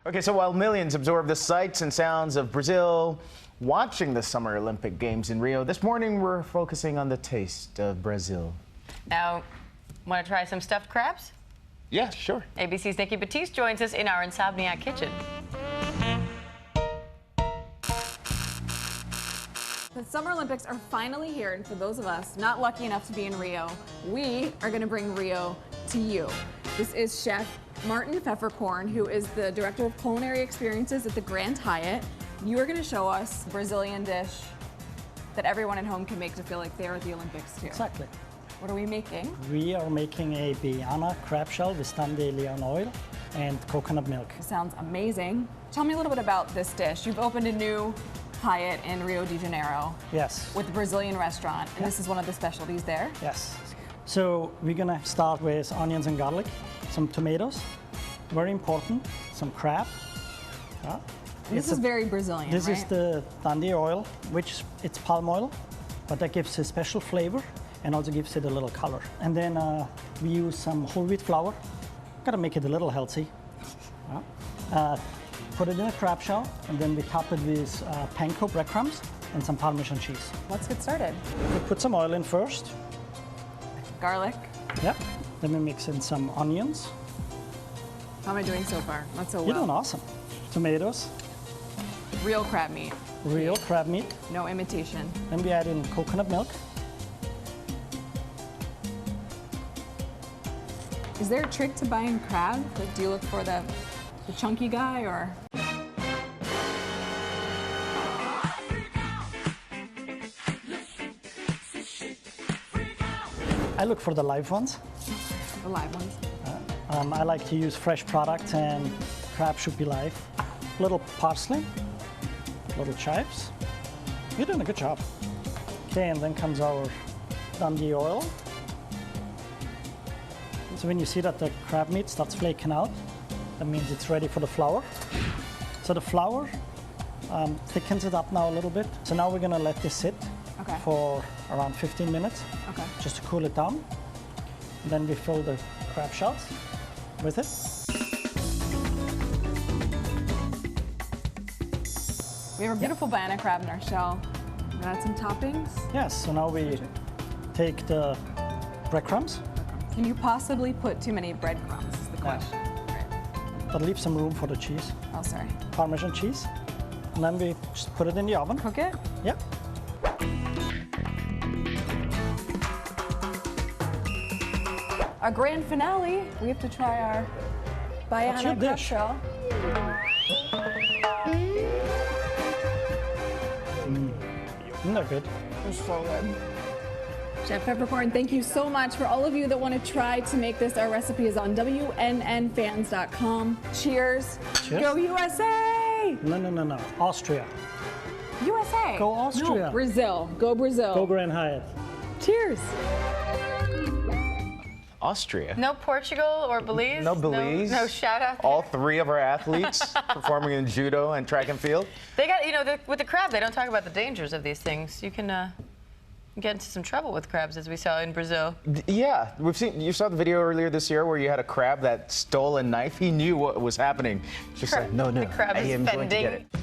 Okay, so while millions absorb the sights and sounds of Brazil watching the Summer Olympic Games in Rio, this morning we're focusing on the taste of Brazil. Now, want to try some stuffed crabs? Yeah, sure. ABC's Nikki Battiste joins us in our Insomniac kitchen. The Summer Olympics are finally here, and for those of us not lucky enough to be in Rio, we are going to bring Rio to you. This is Chef Martin Pfefferkorn, who is the Director of Culinary Experiences at the Grand Hyatt. You are going to show us a Brazilian dish that everyone at home can make to feel like they're at the Olympics too. Exactly. What are we making? We are making a Biana crab shell with dandelion oil and coconut milk. Sounds amazing. Tell me a little bit about this dish. You've opened a new Hyatt in Rio de Janeiro. Yes. With a Brazilian restaurant, and this is one of the specialties there. Yes. So we're gonna start with onions and garlic, some tomatoes, very important, some crab. This is very Brazilian, This right? is the dandelion oil, which it's palm oil, but that gives a special flavor and also gives it a little color. And then we use some whole wheat flour. Gotta make it a little healthy. Put it in a crab shell, and then we top it with panko breadcrumbs and some Parmesan cheese. Let's get started. We put some oil in first. Garlic. Yep. Then we mix in some onions. How am I doing so far? Not so well. You're doing awesome. Tomatoes. Real crab meat. Real crab meat. No imitation. Then we add in coconut milk. Is there a trick to buying crab? Like, do you look for the chunky guy, or? I look for the live ones. The live ones. I like to use fresh products, and crab should be live. Little parsley, little chives. You're doing a good job. Okay, and then comes our dandelion oil. So when you see that the crab meat starts flaking out, that means it's ready for the flour. So the flour thickens it up now a little bit. So now we're gonna let this sit for around 15 minutes, just to cool it down. And then we fill the crab shells with it. We have a beautiful banana crab in our shell. We're gonna add some toppings. Yes, so now we take the breadcrumbs. Can you possibly put too many breadcrumbs, is the question. But leave some room for the cheese. Oh, sorry. Parmesan cheese. And then we just put it in the oven. Cook it? Yep. Our grand finale, we have to try our Biana crab shell. Isn't that good? It's so good. Chef Pfefferkorn, thank you so much. For all of you that want to try to make this, our recipe is on WNNFans.com. Cheers. Cheers. Go USA! No. Austria. USA. Go Austria. No, Brazil. Go Brazil. Go Grand Hyatt. Cheers. Austria. No Portugal or Belize? No Belize. No shout out there? All three of our athletes performing in judo and track and field. They got, with the crab, they don't talk about the dangers of these things. You can get into some trouble with crabs, as we saw in Brazil. Yeah, you saw the video earlier this year where you had a crab that stole a knife. He knew what was happening. Just like, no, The crab I is am going to get fending. it.